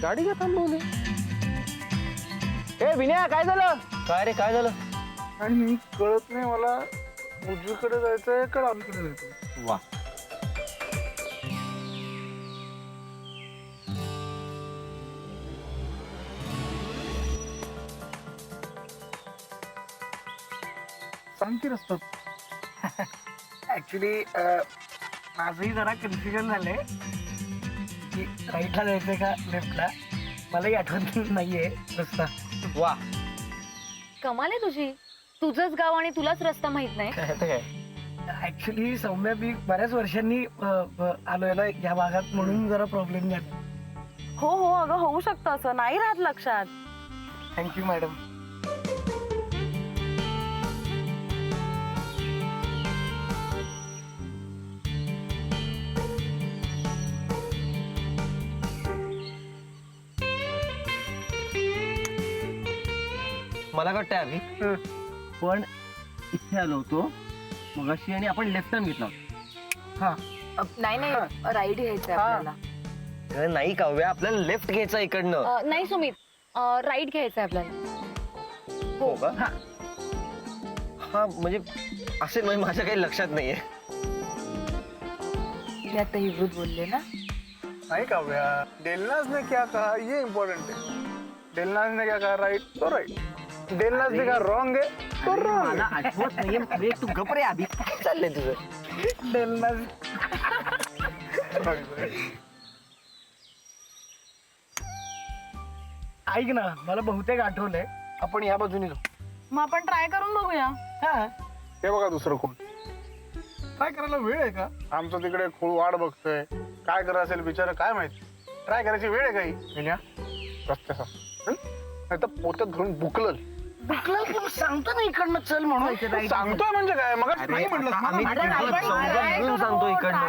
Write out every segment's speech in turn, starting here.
गाडी का थांबवली? ए विनया, काय झालं? काय रे, काय झालं? आणि कळत नाही मला, उजवीकडे जायचंय का डावीकडे जायचंय. वा, सांग की रस्ता. ऍक्च्युली माझंही जरा कन्फ्युजन झालंय की राईटला जायचंय का लेफ्टला. मलाही आठवत नाहीये रस्ता. वा. कमाल आहे तुझी. तुझंच गाव आणि तुलाच रस्ता माहित नाही. काय? ऍक्च्युली सौम्या, मी बऱ्याच वर्षांनी आलोय ना या भागात, म्हणून जरा प्रॉब्लेम झाला. हो हो, अगं होऊ शकतं असं, नाही राहत लक्षात. Thank you madam. मला वाटतंय अभि, पण इथे आलो होतो मगाशी आणि आपण लेफ्ट टर्न घेतला. हा, नाही नाही, राईट घ्यायचंय आपल्याला. अरे नाही काव्या, आपल्याला लेफ्ट घ्यायचं इकडनं. नाही सुमित, राईट घ्यायचंय आपल्याला. हो का? हा म्हणजे असेल, म्हणजे माझ्या काही लक्षात नाहीये. मी आता हिब्रूत बोलले ना. नहीं काव्या, डेलनाज ने क्या कहा ये इम्पोर्टेंट है. डेलनाज ने क्या कहा राइट तो राइट, डेलनाज ने कहा रॉन्ग है तो रॉन्ग. मला आठवत नाहीये. अरे तू गप रे अभि, काय चाललंय तुझं? डेलनाज. ऐक ना, मला बहुतेक आठवलंय, आपण या बाजूने जाऊ. मग आपण ट्राय करून बघूया. हा, ते बघा दुसरं कोण. काय करायला वेळ आहे का? आमचं तिकडे खूळ वाट बघतोय, काय करत असेल बिचारा काय माहिती. ट्राय करायची वेळ आहे काही विनया. रस्त्याचा नाही तर पोत्यात घरून बुकल. सांगतो ना इकडनं चल म्हणून. सांगतोय म्हणजे काय, मग नाही म्हटलं. सांगतो इकडनं.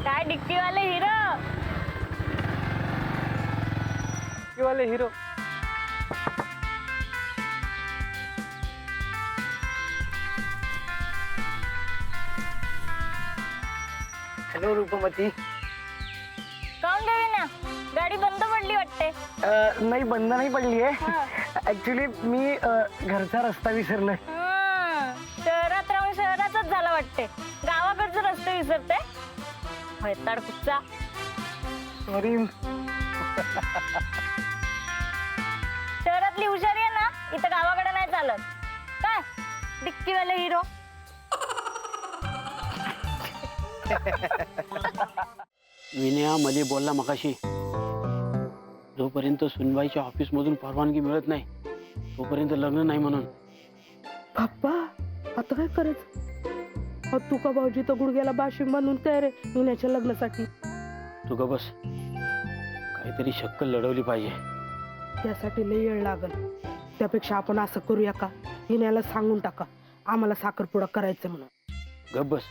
काय डिक्कीवाले हिरो. वाले हिरो. हॅलो रूपमती. काऊन काय ना, गाडी बंद पडली वाटते. नाही, बंद नाही पडली आहे. ऍक्च्युली मी घरचा रस्ता विसरलोय. शहरात राहून शहराचाच झाला वाटते. गावाकडचं रस्ते विसरते. भैताड कुठचा. सॉरी. शहरातली हुशारी आहे ना, इथं गावाकडे नाही चालत. काय डिक्कीवाले हिरो. विनया मध्ये बोलला मगाशी, जोपर्यंत सुनबाईच्या ऑफिस मधून परवानगी मिळत नाही तोपर्यंत लग्न नाही म्हणून. बाप्पा, आता काय करायचं? तुका भाऊजी तर गुडघ्याला बाशिंग बांधून तयार आहे विण्याच्या लग्नासाठी. तू ग बस, काहीतरी शक्कल लढवली पाहिजे. त्यासाठी लय वेळ लागल. त्यापेक्षा आपण असं करूया का, विण्याला सांगून टाका आम्हाला साखरपुडा करायचं म्हणून. गप बस,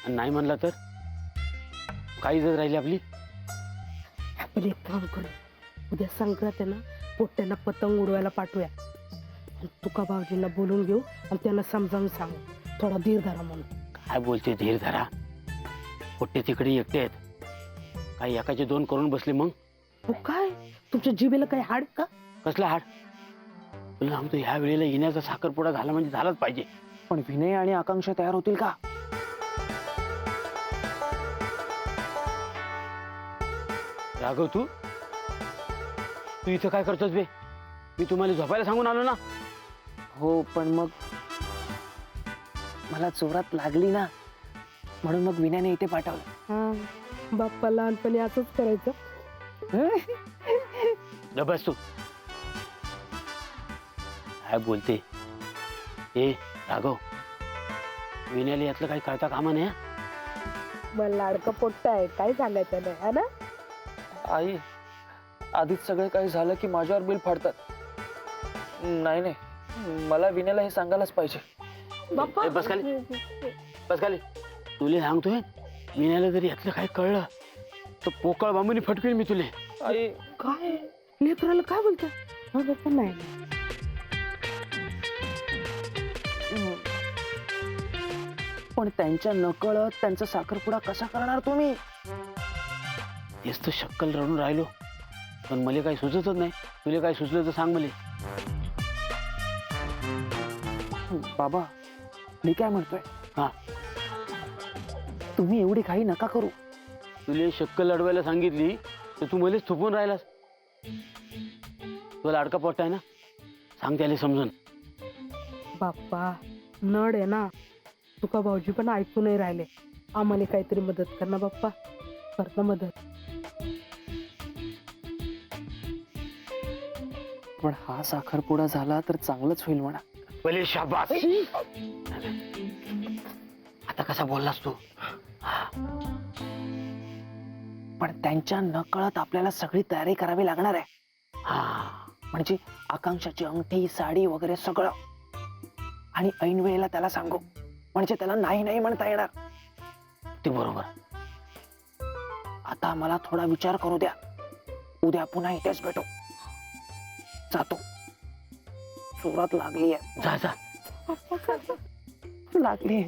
आणि नाही म्हणला तर काही जर राहिली आपली. आपण एक काम करू, उद्या संक्रांत आहे ना, पोट्ट्यांना पतंग उडवायला पाठवूया. तुका भाऊजींना बोलून घेऊ आणि त्यांना समजावून सांगू थोडा धीर धरा म्हणून. काय बोलते धीर धरा? पोट्टे तिकडे एकटे आहेत, काही एकाचे दोन करून बसले मग. हो काय, तुमच्या जिभेला काही हाड का? कसला हाड? तुला सांगतो, ह्या वेळेला येण्याचा साखरपुडा झाला म्हणजे झालाच पाहिजे. पण विनय आणि आकांक्षा तयार होतील का? राघव, तू इथं काय करतोस बे? मी तुम्हाला झोपायला सांगून आलो ना. हो, पण मग मला जोरात लागली ना, म्हणून मग विनयाने इथे पाठवलं. हा, बाप्पा लहानपणी असंच करायचं. बस तू काय बोलते. ए राघव, विनयाला यातलं काही कळता कामा नाही. मला लाडका पोट्टा आहे, काय सांगायचं नाही है ना. आई, आधीच सगळं काही झालं की माझ्यावर बिल फाडतात. नाही नाही, मला विनयाला हे सांगायलाच पाहिजे. बाप्पा, बस खाली, बस खाली. तुला सांगतोय, विनयाला जरी यातलं काही कळलं तर पोकळ बांबूनी फटकेल मी तुले. आई काय लेकराला काय बोलता हा बाप्पा नाही पण त्यांच्या नकळत त्यांचा साखरपुडा कसा करणार तुम्ही? तेच तर शक्कल रडून राहिलो, पण मला काही सुचतच नाही. तुला काय सुचलं तर सांग मला. बाबा मी काय म्हणतोय, हा, तुम्ही एवढी घाई नका करू. तुला शक्कल अडवायला सांगितली तर तू मलाच थुपून राहिलास. तुला लाडका पोट्टा आहे ना, सांग त्याला समजून. बाप्पा नड आहे ना, तुका भाऊजी पण ऐकू नाही राहिले. आम्हाला काहीतरी मदत कर ना बाप्पा, कर ना मदत. पण हा साखरपुडा झाला तर चांगलंच होईल म्हणा. भले शाबास. आता कसा बोललास तू? पण त्यांच्या नकळत आपल्याला सगळी तयारी करावी लागणार आहे. हा, म्हणजे आकांक्षाची अंगठी साडी वगैरे सगळं. आणि ऐन वेळेला त्याला सांगू, म्हणजे त्याला नाही नाही म्हणता येणार. ते बरोबर. आता मला थोडा विचार करू द्या. उद्या पुन्हा इथेच भेटू. जातो. जोरात लागली आहे. जा जा. लागली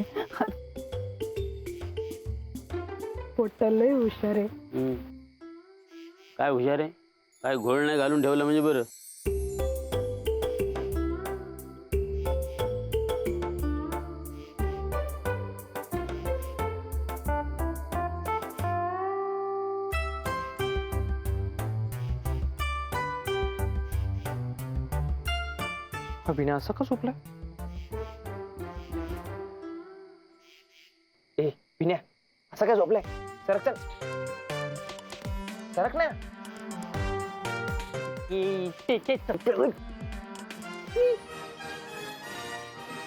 पोट्टा लय हुशार आहे. काय हुशार आहे, काय घोळ नाही घालून ठेवलं म्हणजे बरं. अभिनय असं का झोपलाय? ए विन्या, असं काय झोपलाय? सरक चल, सरक ना.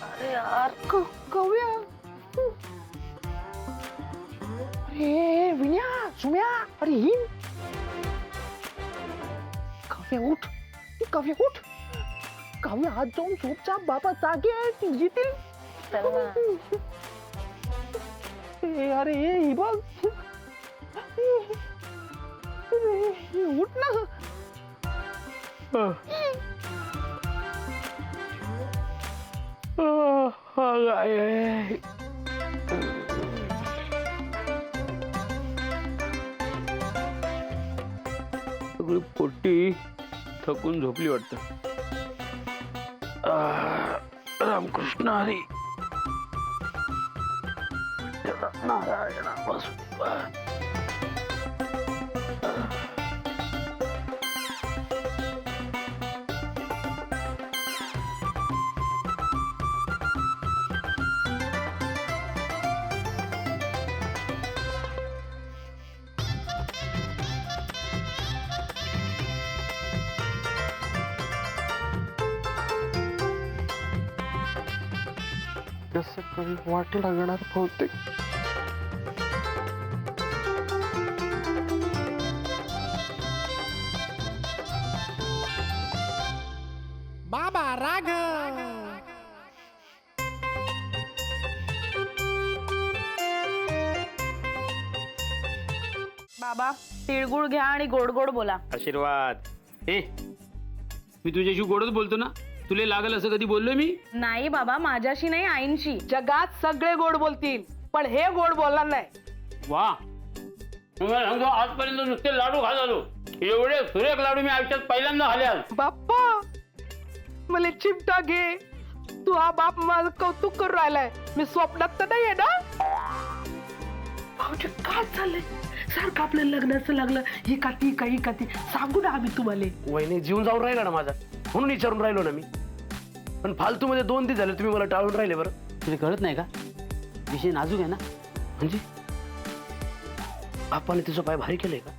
अरे यार कव्या. अरे विन्या, सुम्या, अरे हिन. कव्या उठ, कव्या उठ. काव्या हात जाऊन झोपचा. बाबा जागे आहेत, येतील. अरे ही बघ. उठ ना. सगळी पोट्टी थकून झोपली वाटतं. रामकृष्ण हरी. नारायण वासुदेव. कसं काही वाट लागणार बहुतेक. बाबा राघव. बाबा तिळगुळ घ्या आणि गोड गोड बोला. आशीर्वाद. ए, मी तुझ्याशी गोडच बोलतो ना, तुला लागल असं कधी बोललोय मी? नाही बाबा, माझ्याशी नाही, आईंशी. जगात सगळे गोड बोलतील, पण हे गोड बोलणार नाही. वा, तुम्हाला सांगतो आजपर्यंत नुसते लाडू खात आलो. एवढे सुरेख लाडू मी आयुष्यात पहिल्यांदा खाले आज. बाप्पा मला चिमटा घे. तू हा बाप माझं कौतुक करून राहिलाय. मी स्वप्नात तर नाहीये ना. भाऊजी काय चाललंय? सारखं आपलं लग्नाचं लागलं. ही का ती काही का ती सांगू ना आम्ही तुम्हाला. वहिनी जीवन जाऊन राहिला ना माझा, म्हणून विचारून राहिलो ना मी. पण फालतू मध्ये 2 दिवस झाले तुम्ही मला टाळून राहिले. बरं तुला कळत नाही का, विषय नाजूक आहे ना. म्हणजे बापाने तुझं पाय भारी केलंय का?